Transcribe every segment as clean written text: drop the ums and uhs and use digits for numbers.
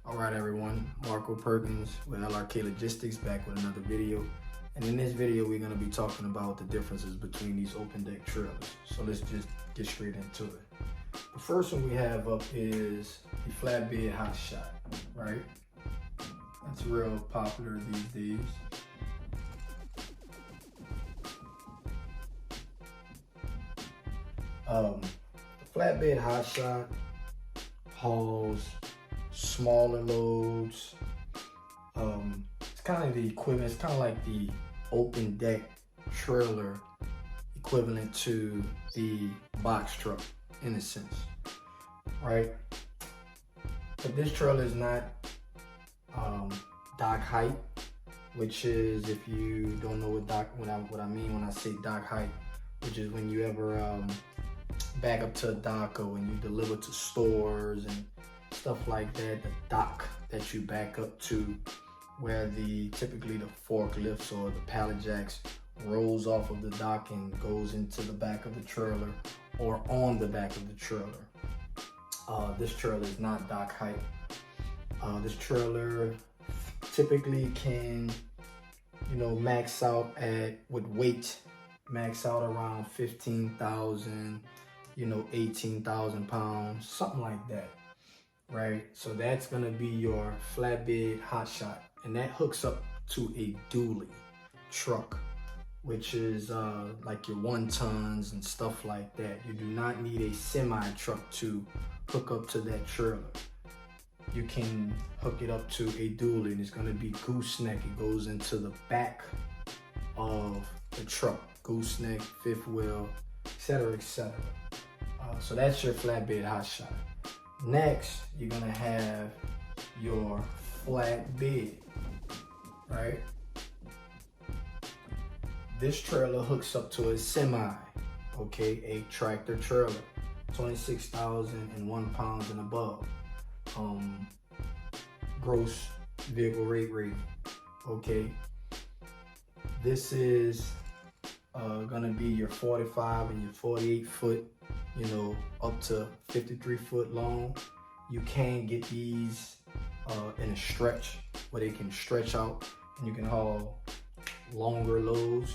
Alright everyone, Marco Perkins with LRK Logistics back with another video. And in this video, we're going to be talking about the differences between these open deck trailers. So let's just get straight into it. The first one we have up is the Flatbed Hot Shot, right? That's real popular these days. The Flatbed Hot Shot hauls smaller loads. It's kind of the equivalent, it's kind of like the open deck trailer equivalent to the box truck in a sense, right? But this trailer is not dock height, which is, if you don't know what I mean when I say dock height, which is when you ever back up to a dock or when you deliver to stores and stuff like that, the dock that you back up to, where typically the forklifts or the pallet jacks rolls off of the dock and goes into the back of the trailer or on the back of the trailer. This trailer is not dock height. This trailer typically can, max out with weight, max out around 15,000, 18,000 pounds, something like that. Right, so that's gonna be your Flatbed Hot Shot, and that hooks up to a dually truck, which is like your 1 tons and stuff like that. You do not need a semi truck to hook up to that trailer. You can hook it up to a dually, and it's gonna be gooseneck. It goes into the back of the truck, gooseneck, fifth wheel, etc., etc. So that's your Flatbed Hot Shot. Next, you're gonna have your flatbed, right? This trailer hooks up to a semi, okay, a tractor trailer, 26,001 pounds and above. Gross vehicle weight rating, okay? This is gonna be your 45 and your 48 foot, up to 53 foot long. You can get these in a stretch where they can stretch out and you can haul longer loads.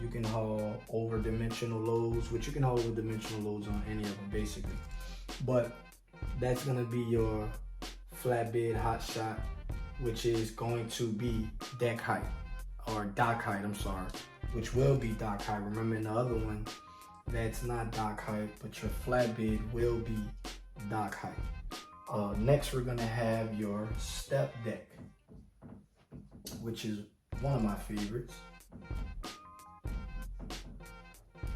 You can haul over dimensional loads, which you can haul over dimensional loads on any of them basically. But that's gonna be your Flatbed Hot Shot, which is going to be deck height or dock height, I'm sorry, which will be dock height. Remember in the other one, that's not dock height, but your flatbed will be dock height. Next, we're gonna have your step deck, which is one of my favorites.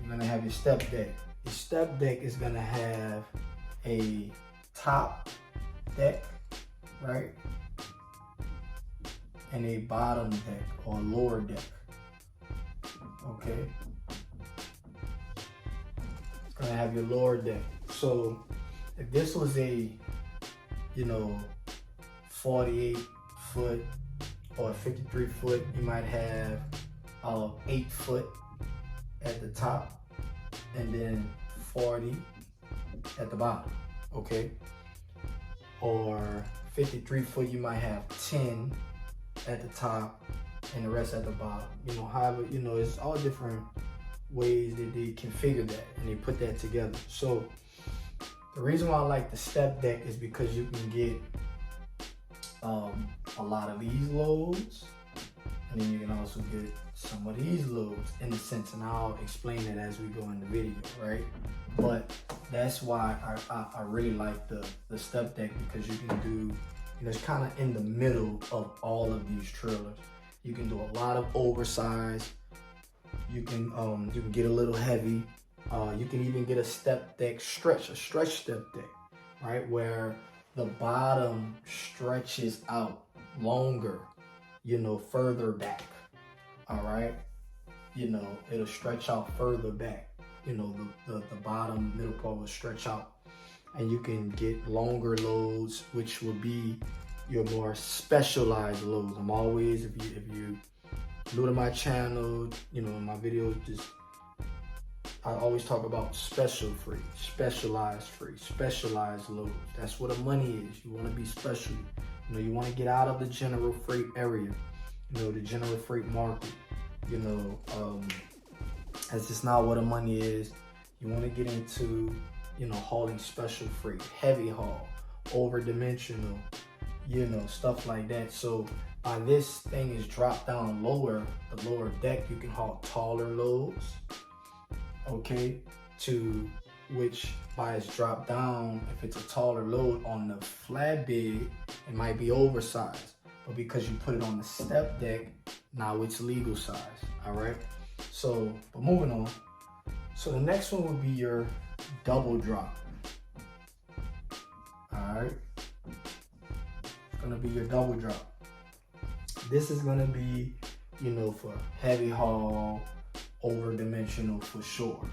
You're gonna have your step deck. Your step deck is gonna have a top deck, right? And a bottom deck or lower deck, okay? Gonna have your lower deck. So if this was a 48 foot or 53 foot, you might have 8 foot at the top and then 40 at the bottom, okay? Or 53 foot, you might have 10 at the top and the rest at the bottom. However, it's all different ways that they configure that and they put that together. So the reason why I like the step deck is because you can get a lot of these loads, and then you can also get some of these loads in a sense, and I'll explain that as we go in the video, right? But that's why I really like the step deck, because you can do, it's kind of in the middle of all of these trailers. You can do a lot of oversized. You can get a little heavy. You can even get a step deck stretch, a stretch step deck, right? Where the bottom stretches out longer, further back, all right? It'll stretch out further back. The bottom middle part will stretch out, and you can get longer loads, which will be your more specialized loads. I'm always, if you new to my channel, in my videos, I always talk about special free, specialized loads. That's what the money is. You want to be special. You know, you want to get out of the general freight area, you know, the general freight market. You know, that's just not where the money is. You want to get into, you know, hauling special freight, heavy haul, over dimensional, you know, stuff like that. So by this thing is dropped down lower, the lower deck, you can haul taller loads, okay, to which by its drop down, if it's a taller load on the flatbed, it might be oversized. But because you put it on the step deck, now it's legal size, all right? So, but moving on. So the next one would be your double drop, all right? It's gonna be your double drop. This is gonna be, you know, for heavy haul, over dimensional for sure,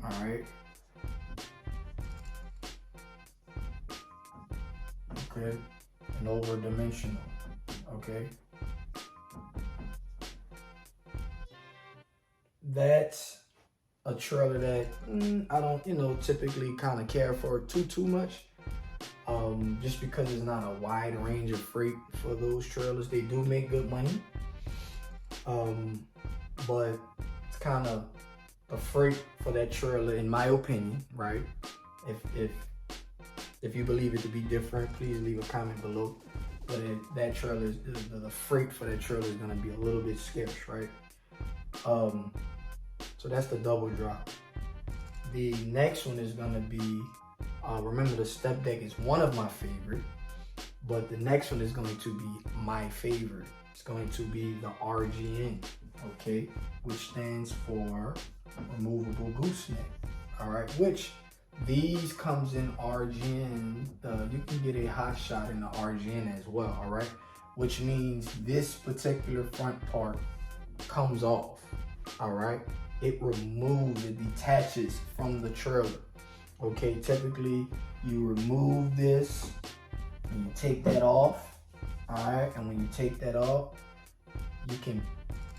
all right? Okay, and over dimensional, okay? That's a trailer that I don't, you know, typically kind of care for too much. Just because it's not a wide range of freight for those trailers. They do make good money, but it's kind of the freight for that trailer, in my opinion, right? If you believe it to be different, please leave a comment below. But that trailer is the freight for that trailer is gonna be a little bit scarce, right? So that's the double drop. The next one is gonna be, remember the step deck is one of my favorite, but the next one is going to be my favorite. It's going to be the RGN, okay, which stands for removable gooseneck, all right, which these comes in RGN. You can get a hot shot in the RGN as well, all right, which means this particular front part comes off, all right. It removes, it detaches from the trailer. Okay, typically you remove this and you take that off, all right? And when you take that off, you can,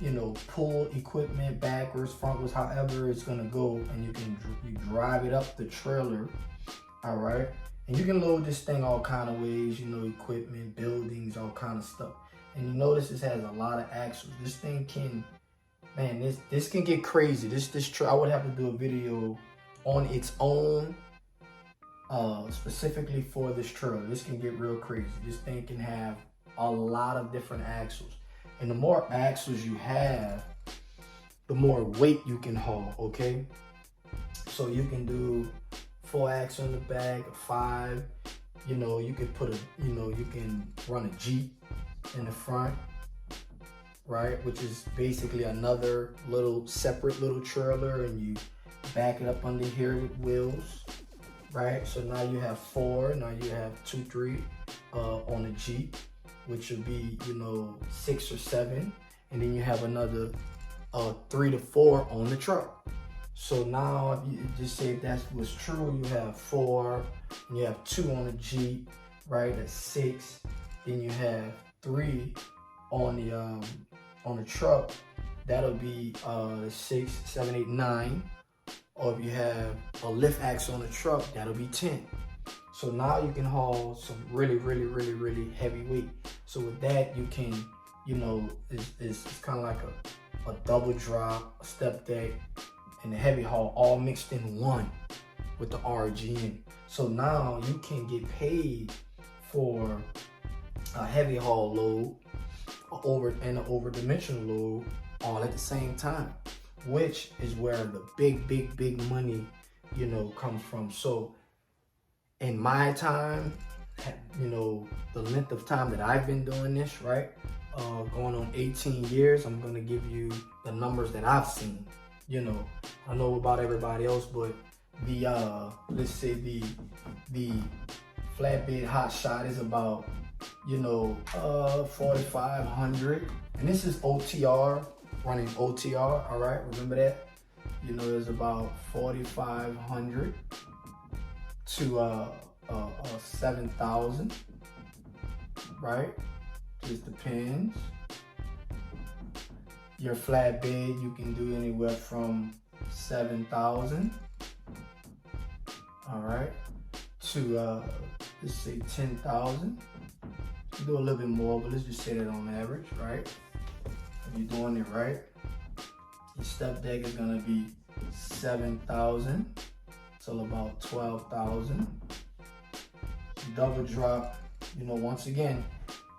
you know, pull equipment backwards, frontwards, however it's gonna go, and you drive it up the trailer, all right? And you can load this thing all kind of ways, you know, equipment, buildings, all kind of stuff. And you notice this has a lot of axles. This thing can, man, this can get crazy. I would have to do a video on its own, specifically for this trailer. This can get real crazy. This thing can have a lot of different axles. And the more axles you have, the more weight you can haul, okay? So you can do 4 axles in the back, 5, you know, you can put you can run a Jeep in the front, right? Which is basically another separate little trailer, and you back it up under here with wheels, right? So now you have 4, now you have 2, 3 on the Jeep, which would be, you know, 6 or 7, and then you have another 3 to 4 on the truck. So now, if you just say if that was true, you have 4, and you have 2 on the Jeep, right? That's 6. Then you have 3 on the truck. That'll be 6, 7, 8, 9. Or if you have a lift axle on the truck, that'll be 10. So now you can haul some really heavy weight. So with that, you can, you know, it's kind of like a double drop, a step deck, and a heavy haul all mixed in one with the RGN. So now you can get paid for a heavy haul load and an over dimensional load all at the same time, which is where the big money, you know, comes from. So in my time, you know, the length of time that I've been doing this, right, going on 18 years, I'm gonna give you the numbers that I've seen. You know, I know about everybody else, but the let's say the flatbed hot shot is about, you know, 4,500, and this is OTR, running OTR, all right, remember that. You know, it's about 4,500 to 7,000, right? Just depends. Your flatbed, you can do anywhere from 7,000, all right, to let's say 10,000. You do a little bit more, but let's just say that on average, right? If you're doing it right, your step deck is gonna be 7,000 till about 12,000. Double drop, you know, once again,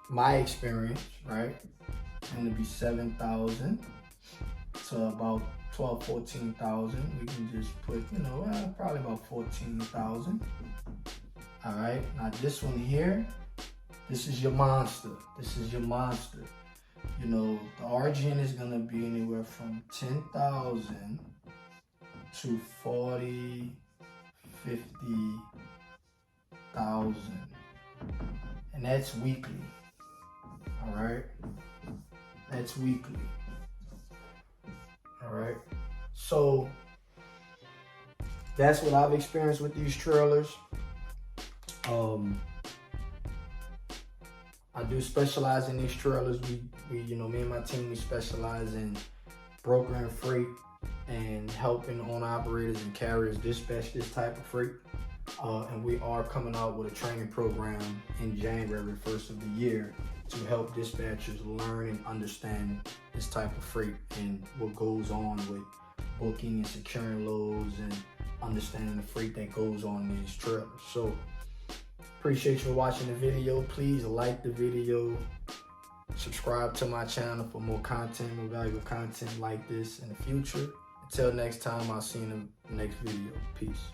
my experience, right? It's gonna be 7,000 to about 12, 14,000. We can just put, you know, probably about 14,000. All right, now this one here, this is your monster. This is your monster. You know, the RGN is gonna be anywhere from 10,000 to 40, 50,000. And that's weekly. All right, that's weekly. All right, so that's what I've experienced with these trailers. I do specialize in these trailers. We, you know, me and my team, we specialize in brokering freight and helping owner operators and carriers dispatch this type of freight. And we are coming out with a training program in January 1st of the year to help dispatchers learn and understand this type of freight and what goes on with booking and securing loads and understanding the freight that goes on in these trailers. So appreciate you for watching the video. Please like the video, subscribe to my channel for more content, more valuable content like this in the future. Until next time, I'll see you in the next video. Peace.